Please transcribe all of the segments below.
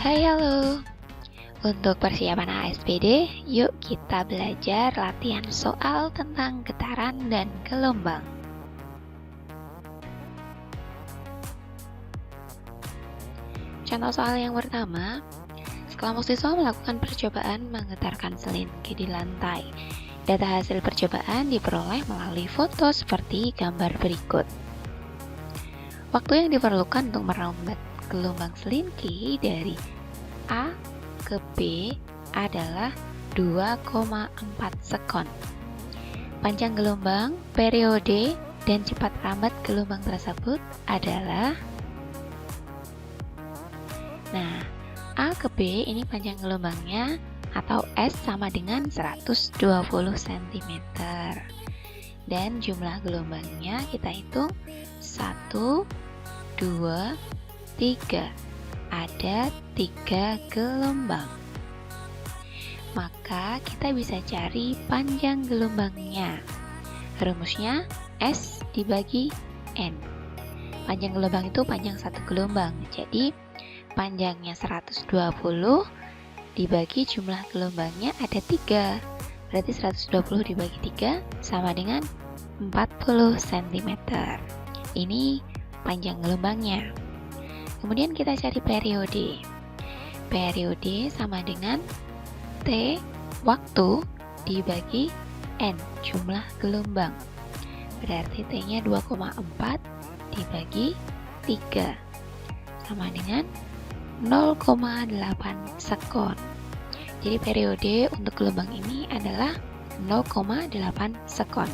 Hai, halo. Untuk persiapan ASPD, yuk kita belajar latihan soal tentang getaran dan gelombang. Contoh soal yang pertama, sekelompok siswa melakukan percobaan menggetarkan selinki di lantai. Data hasil percobaan diperoleh melalui foto seperti gambar berikut. Waktu yang diperlukan untuk merombak gelombang selinki dari A ke B adalah 2,4 sekon. Panjang gelombang, periode, dan cepat rambat gelombang tersebut adalah A ke B ini panjang gelombangnya atau S sama dengan 120 cm. Dan jumlah gelombangnya kita hitung 1, 2, 3. Ada 3 gelombang. Maka kita bisa cari panjang gelombangnya. Rumusnya S dibagi N. Panjang gelombang itu panjang satu gelombang. Jadi panjangnya 120 dibagi jumlah gelombangnya ada 3. Berarti 120 dibagi 3 sama dengan 40 cm. Ini panjang gelombangnya. Kemudian kita cari periode. Periode sama dengan T waktu dibagi N jumlah gelombang. Berarti T-nya 2,4 dibagi 3 sama dengan 0,8 sekon. Jadi periode untuk gelombang ini adalah 0,8 sekon.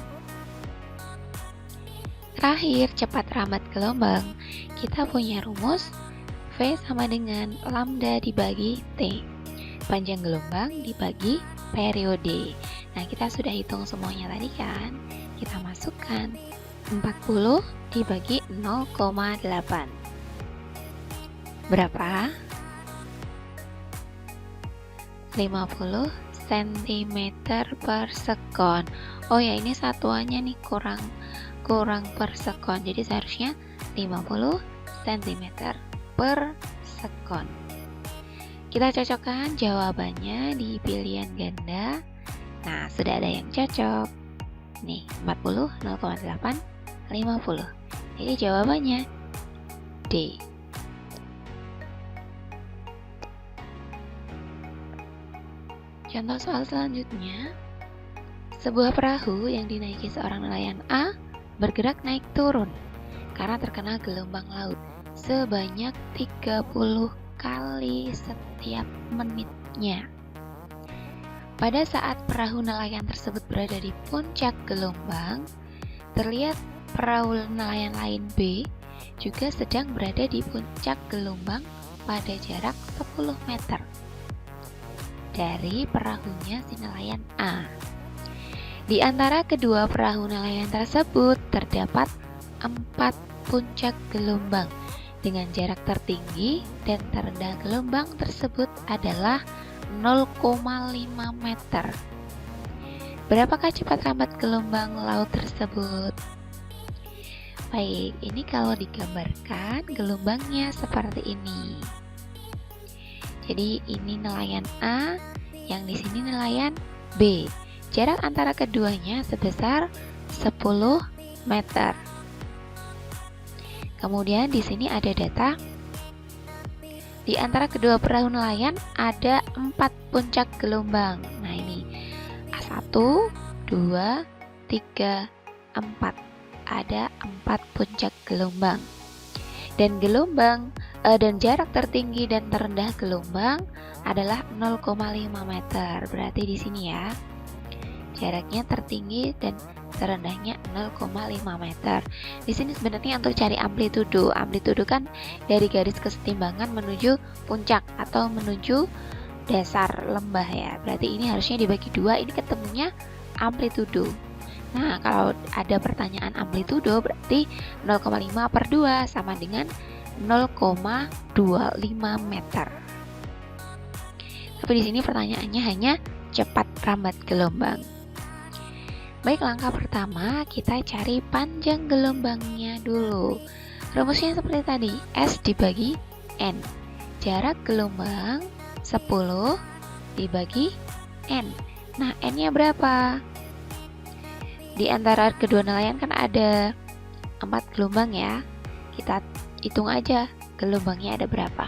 Terakhir, cepat rambat gelombang. Kita punya rumus V sama dengan lambda dibagi T. Panjang gelombang dibagi periode. Nah, kita sudah hitung semuanya tadi kan? Kita masukkan 40 dibagi 0,8. Berapa? 50 cm per sekon. Oh ya, ini satuannya nih kurang per sekon. Jadi seharusnya 50 cm per sekon. Kita cocokkan jawabannya di pilihan ganda. Nah, sudah ada yang cocok. Nih, 40, 0,8, 50. Jadi jawabannya D. Contoh soal selanjutnya. Sebuah perahu yang dinaiki seorang nelayan A bergerak naik turun karena terkena gelombang laut sebanyak 30 kali setiap menitnya. Pada saat perahu nelayan tersebut berada di puncak gelombang, terlihat perahu nelayan lain B juga sedang berada di puncak gelombang pada jarak 10 meter dari perahunya si nelayan A. Di antara kedua perahu nelayan tersebut terdapat 4 puncak gelombang dengan jarak tertinggi dan terendah gelombang tersebut adalah 0,5 meter. Berapakah cepat rambat gelombang laut tersebut? Baik, ini kalau digambarkan gelombangnya seperti ini. Jadi ini nelayan A, yang di sini nelayan B. Jarak antara keduanya sebesar 10 meter. Kemudian di sini ada data. Di antara kedua perahu nelayan ada 4 puncak gelombang. Nah, ini A1, 2, 3, 4. Ada 4 puncak gelombang. Dan dan jarak tertinggi dan terendah gelombang adalah 0,5 meter. Berarti di sini ya. Jaraknya tertinggi dan terendahnya 0,5 meter. Di sini sebenarnya untuk cari amplitudo. Amplitudo kan dari garis kesetimbangan menuju puncak atau menuju dasar lembah ya. Berarti ini harusnya dibagi 2, ini ketemunya amplitudo. Nah, kalau ada pertanyaan amplitudo berarti 0,5 per 2 sama dengan 0,25 meter. Tapi di sini pertanyaannya hanya cepat rambat gelombang. Baik, langkah pertama kita cari panjang gelombangnya dulu. Rumusnya seperti tadi, S dibagi N. jarak gelombang 10 dibagi N. Nah, N-nya berapa? Di antara kedua nelayan kan ada 4 gelombang ya. Kita hitung aja gelombangnya ada berapa.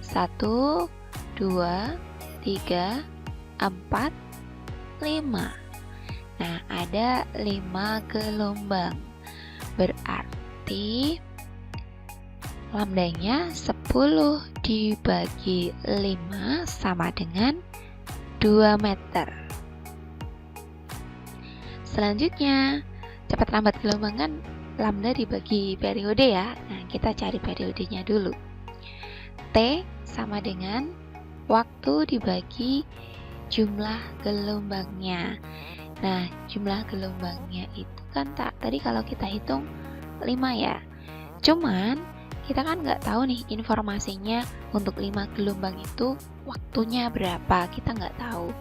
1, 2, 3, 4, 5. Nah, ada 5 gelombang. Berarti lambdanya 10 dibagi 5 sama dengan 2 meter. Selanjutnya, cepat lambat gelombang kan lambda dibagi periode ya. Nah, kita cari periodenya dulu. T sama dengan waktu dibagi jumlah gelombangnya. Nah, jumlah gelombangnya itu kan tadi kalau kita hitung 5 ya. Cuman kita kan nggak tahu nih informasinya untuk 5 gelombang itu waktunya berapa, kita nggak tahu.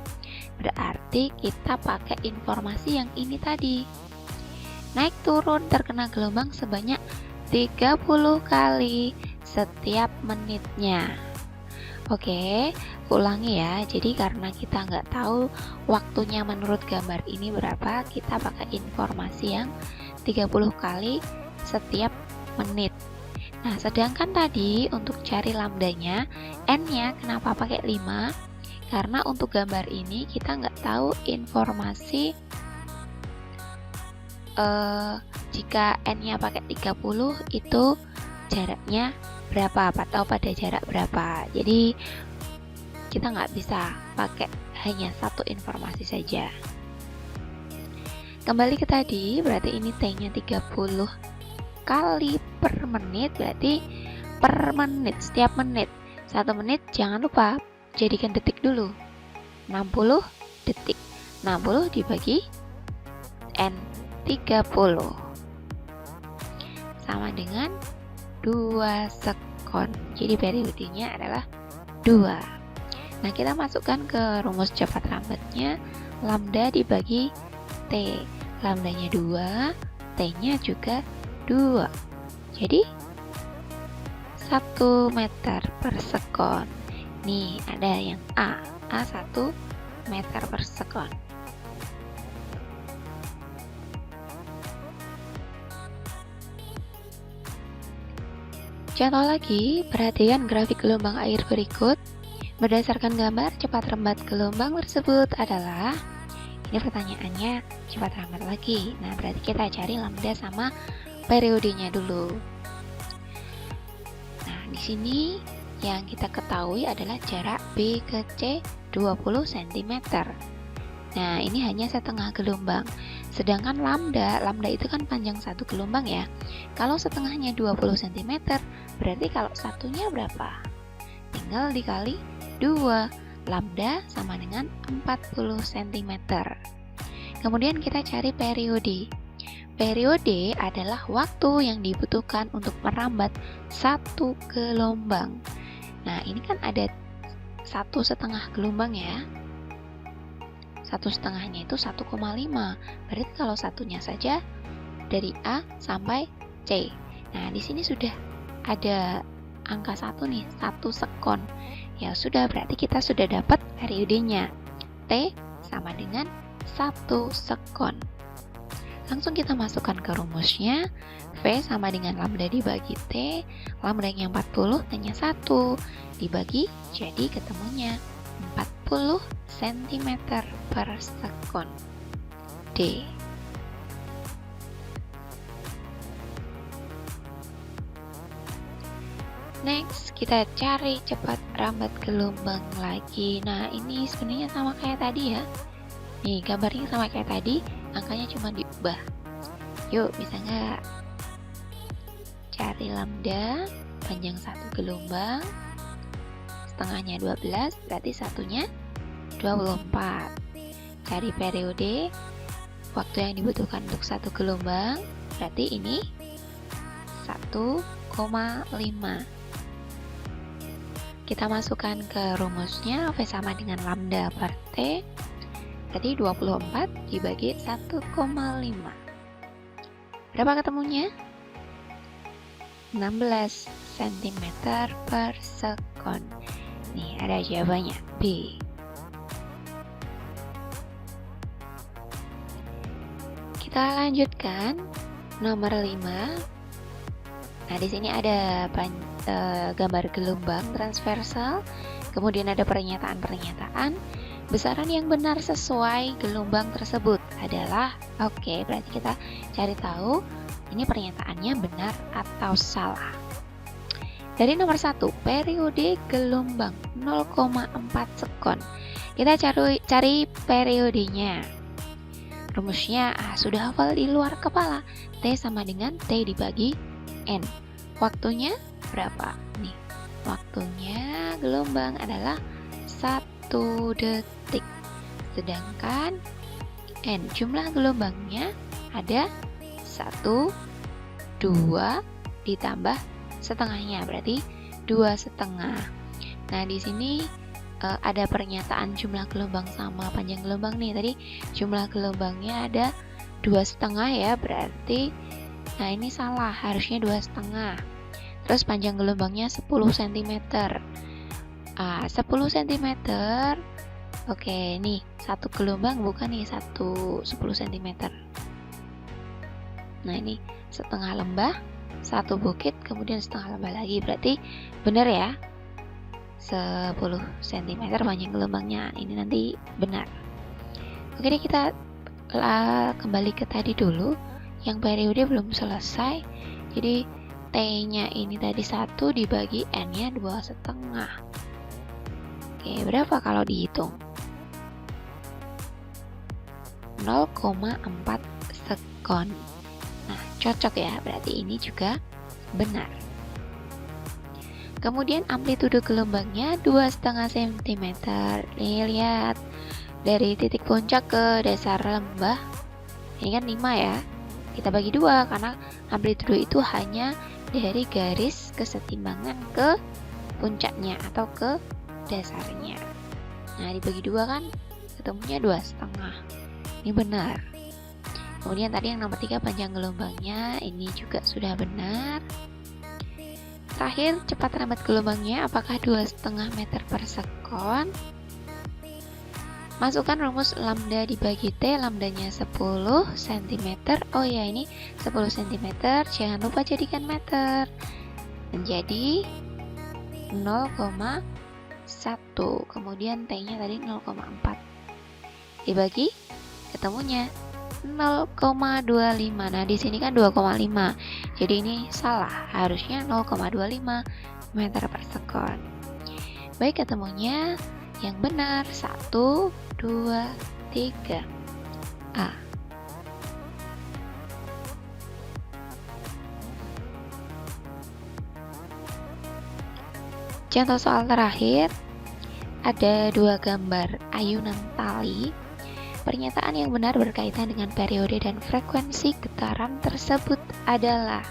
Berarti kita pakai informasi yang ini tadi. Naik turun terkena gelombang sebanyak 30 kali setiap menitnya. Oke, ulangi ya. Jadi karena kita nggak tahu waktunya menurut gambar ini berapa, kita pakai informasi yang 30 kali setiap menit. Nah, sedangkan tadi untuk cari lambdanya, N-nya kenapa pakai 5? Karena untuk gambar ini kita nggak tahu informasi jika N-nya pakai 30 itu jaraknya berapa, atau pada jarak berapa. Jadi kita nggak bisa pakai hanya satu informasi saja. Kembali ke tadi, berarti ini T-nya 30 kali per menit, berarti per menit, setiap menit 1 menit. Jangan lupa jadikan detik dulu. 60 detik. 60 dibagi N 30 sama dengan 2 sekon. Jadi periodenya adalah 2. Nah, kita masukkan ke rumus cepat lambatnya. Lambda dibagi T. Lambdanya 2, T-nya juga 2. Jadi 1 meter per sekon. Nih ada yang A 1 meter per sekon. Contoh lagi, perhatikan grafik gelombang air berikut. Berdasarkan gambar, cepat lambat gelombang tersebut adalah, ini pertanyaannya cepat lambat lagi. Nah, berarti kita cari lambda sama periodenya dulu. Nah, di sini yang kita ketahui adalah jarak B ke C 20 cm. Nah, ini hanya setengah gelombang. Sedangkan lambda itu kan panjang satu gelombang ya. Kalau setengahnya 20 cm, berarti kalau satunya berapa? Tinggal dikali 2. Lambda sama dengan 40 cm. Kemudian kita cari periode. Periode adalah waktu yang dibutuhkan untuk merambat satu gelombang. Nah, ini kan ada 1,5 gelombang ya. 1,5-nya itu 1,5. Berarti kalau satunya saja dari A sampai C. Nah, di sini sudah ada angka 1 nih, 1 sekon. Ya sudah, berarti kita sudah dapat periodenya. T sama dengan 1 sekon. Langsung kita masukkan ke rumusnya. V sama dengan lambda dibagi T. Lambdanya 40, T-nya 1 dibagi, jadi ketemunya 40 cm per sekon. D. Next, kita cari cepat rambat gelombang lagi. Nah, ini sebenarnya sama kayak tadi ya. Nih, gambarnya sama kayak tadi, angkanya cuma diubah. Yuk, bisa nggak? Cari lambda, panjang satu gelombang, setengahnya 12, berarti satunya 24. Cari periode, waktu yang dibutuhkan untuk satu gelombang, berarti ini 1,5. Kita masukkan ke rumusnya, V sama dengan lambda per T. Jadi 24 dibagi 1,5. Berapa ketemunya? 16 cm per sekon. Nih, ada jawabannya B. Kita lanjutkan nomor 5. Nah, di sini ada gambar gelombang transversal, kemudian ada pernyataan-pernyataan. Besaran yang benar sesuai gelombang tersebut adalah, oke, berarti kita cari tahu ini pernyataannya benar atau salah. Dari nomor 1, periode gelombang 0,4 sekon. Kita cari periodenya. Rumusnya sudah hafal di luar kepala. T sama dengan T dibagi N. Waktunya berapa? Nih, waktunya gelombang adalah 1 detik. Sedangkan N, jumlah gelombangnya ada 1, 2 ditambah setengahnya, berarti 2,5. Nah, di sini ada pernyataan jumlah gelombang sama panjang gelombang nih. Tadi jumlah gelombangnya ada 2,5 ya, berarti nah ini salah, harusnya 2,5. Terus panjang gelombangnya 10 cm. 10 cm. Oke, nih satu gelombang bukan nih 10 cm. Nah, ini setengah lembah, satu bukit, kemudian setengah lembah lagi. Berarti benar ya, 10 cm panjang gelombangnya. Ini nanti benar. Oke deh, kita kembali ke tadi dulu. Yang periode belum selesai. Jadi T-nya ini tadi 1 dibagi N-nya 2,5. Oke, berapa kalau dihitung? 0,4 sekon. Nah, cocok ya, berarti ini juga benar. Kemudian amplitude gelombangnya 2,5 cm. Nih, lihat. Dari titik puncak ke dasar lembah. Ini kan 5 ya. Kita bagi 2 karena amplitude itu hanya dari garis kesetimbangan ke puncaknya atau ke dasarnya. Nah, dibagi 2 kan ketemunya 2,5. Ini benar. Kemudian tadi yang nomor 3 panjang gelombangnya, ini juga sudah benar. Terakhir, cepat rambat gelombangnya apakah 2,5 meter per sekon? Masukkan rumus lambda dibagi T, lambdanya 10 cm. Oh ya, ini 10 cm, jangan lupa jadikan meter. Menjadi 0,1. Kemudian T-nya tadi 0,4. Dibagi, ketemunya 0,25. Nah, di sini kan 2,5. Jadi ini salah, harusnya 0,25 meter per sekon. Baik, ketemunya yang benar 1, 2, 3. A. Contoh soal terakhir, ada 2 gambar ayunan tali. Pernyataan yang benar berkaitan dengan periode dan frekuensi getaran tersebut adalah,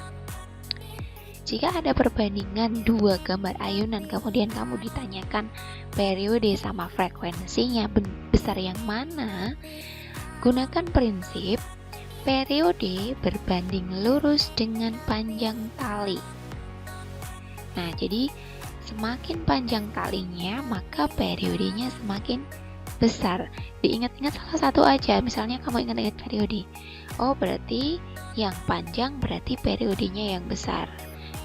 jika ada perbandingan 2 gambar ayunan kemudian kamu ditanyakan periode sama frekuensinya besar yang mana, gunakan prinsip periode berbanding lurus dengan panjang tali. Nah, jadi semakin panjang talinya maka periodenya semakin besar. Diingat-ingat salah satu aja, misalnya kamu ingat-ingat periode. Oh, berarti yang panjang berarti periodenya yang besar.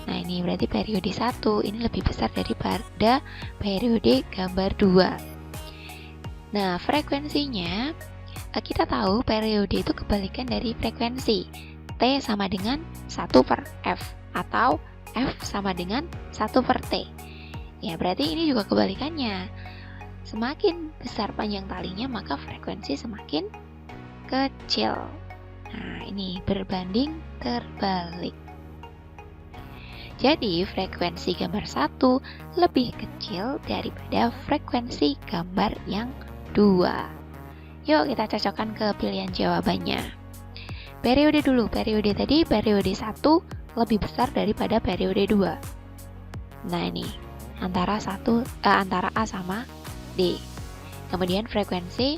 Nah, ini berarti periode 1 ini lebih besar daripada periode gambar 2. Nah, frekuensinya kita tahu periode itu kebalikan dari frekuensi. T sama dengan 1 per F atau F sama dengan 1 per T. Ya, berarti ini juga kebalikannya. Semakin besar panjang talinya maka frekuensi semakin kecil. Nah, ini berbanding terbalik. Jadi frekuensi gambar 1 lebih kecil daripada frekuensi gambar yang 2. Yuk kita cocokkan ke pilihan jawabannya. Periode dulu, periode tadi periode 1 lebih besar daripada periode 2. Nah, ini antara A sama D. Kemudian frekuensi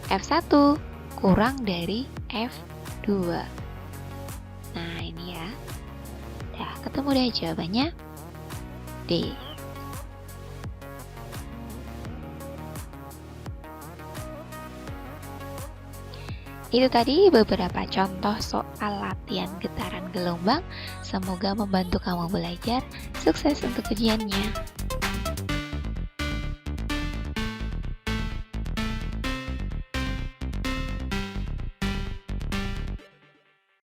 F1 kurang dari F2. Nah, ini ya. Dah. ketemu deh jawabannya D. Itu tadi beberapa contoh soal latihan getaran gelombang. Semoga membantu kamu belajar. Sukses untuk ujiannya.